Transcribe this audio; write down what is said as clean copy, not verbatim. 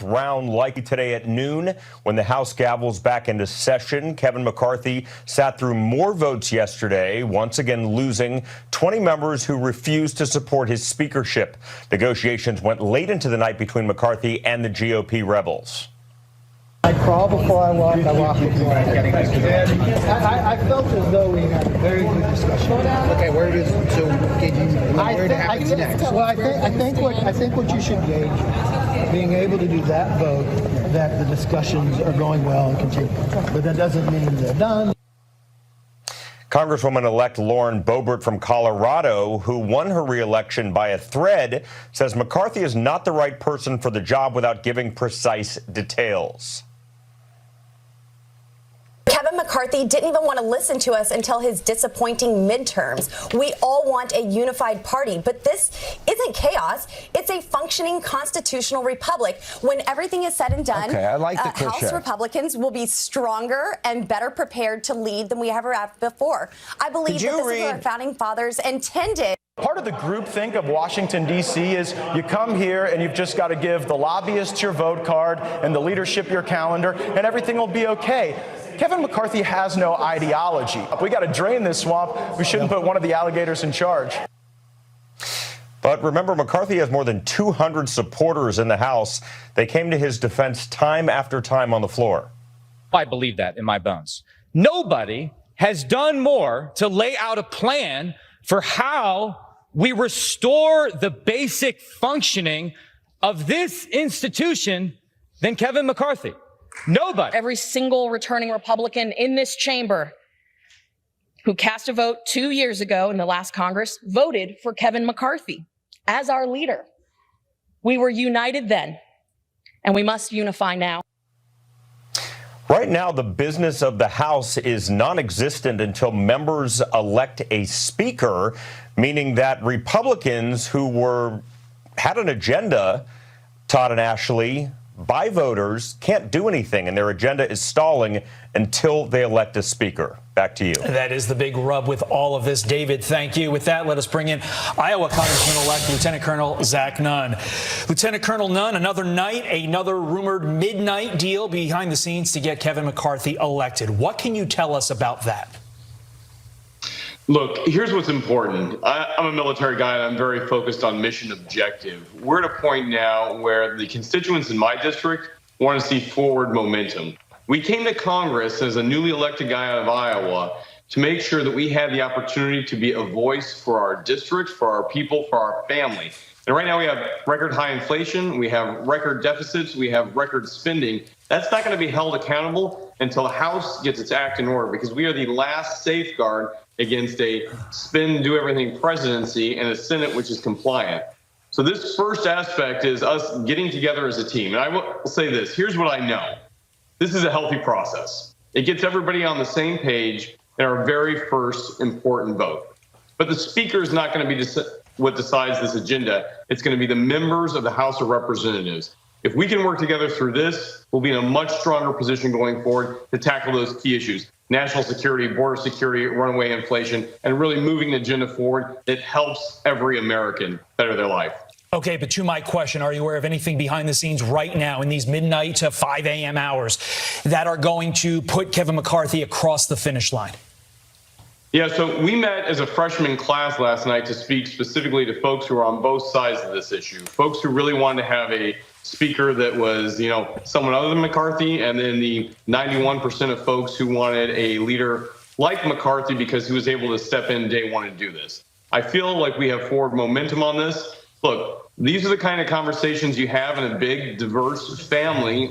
Round likely today at noon when the House gavels back into session. Kevin McCarthy sat through more votes yesterday, once again losing 20 members who refused to support his speakership. Negotiations went late into the night between McCarthy and the GOP rebels. I crawl before I walk before I get. I felt as though we had a very good discussion. Okay, where it happens next? Well, I think what you should gauge is being able to do that vote, that the discussions are going well and continue. But that doesn't mean they're done. Congresswoman-elect Lauren Boebert from Colorado, who won her re-election by a thread, says McCarthy is not the right person for the job without giving precise details. Kevin McCarthy didn't even want to listen to us until his disappointing midterms. We all want a unified party, but this isn't chaos. It's a functioning constitutional republic. When everything is said and done, I like the House Republicans will be stronger and better prepared to lead than we ever have before. I believe that this is what our founding fathers intended. Part of the groupthink of Washington, D.C. is you come here and you've just got to give the lobbyists your vote card and the leadership your calendar and everything will be okay. Kevin McCarthy has no ideology. We got to drain this swamp. We shouldn't put one of the alligators in charge. But remember, McCarthy has more than 200 supporters in the House. They came to his defense time after time on the floor. I believe that in my bones. Nobody has done more to lay out a plan for how we restore the basic functioning of this institution than Kevin McCarthy. Nobody. Every single returning Republican in this chamber who cast a vote 2 years ago in the last Congress voted for Kevin McCarthy as our leader. We were united then, and we must unify now. Right now, the business of the House is non-existent until members elect a speaker, meaning that Republicans who had an agenda, Todd and Ashley, by voters, can't do anything, and their agenda is stalling until they elect a speaker. Back to you. That is the big rub with all of this. David, thank you. With that, let us bring in Iowa Congressman-elect Lieutenant Colonel Zach Nunn. Lieutenant Colonel Nunn, another night, another rumored midnight deal behind the scenes to get Kevin McCarthy elected. What can you tell us about that? Look, here's what's important. I'm a military guy, and I'm very focused on mission objective. We're at a point now where the constituents in my district want to see forward momentum. We came to Congress as a newly elected guy out of Iowa to make sure that we had the opportunity to be a voice for our district, for our people, for our family. And right now we have record high inflation, we have record deficits, we have record spending. That's not going to be held accountable until the House gets its act in order, because we are the last safeguard against a spend, do everything presidency and a Senate which is compliant. So this first aspect is us getting together as a team. And I will say this, here's what I know. This is a healthy process. It gets everybody on the same page in our very first important vote. But the speaker is not going to be what decides this agenda. It's going to be the members of the House of Representatives. If we can work together through this, we'll be in a much stronger position going forward to tackle those key issues: national security, border security, runaway inflation, and really moving the agenda forward that helps every American better their life. Okay, but to my question, are you aware of anything behind the scenes right now in these midnight to 5 a.m. hours that are going to put Kevin McCarthy across the finish line? Yeah, so we met as a freshman class last night to speak specifically to folks who are on both sides of this issue, folks who really wanted to have a speaker that was, someone other than McCarthy, and then the 91% of folks who wanted a leader like McCarthy because he was able to step in day one and do this. I feel like we have forward momentum on this. Look, these are the kind of conversations you have in a big, diverse family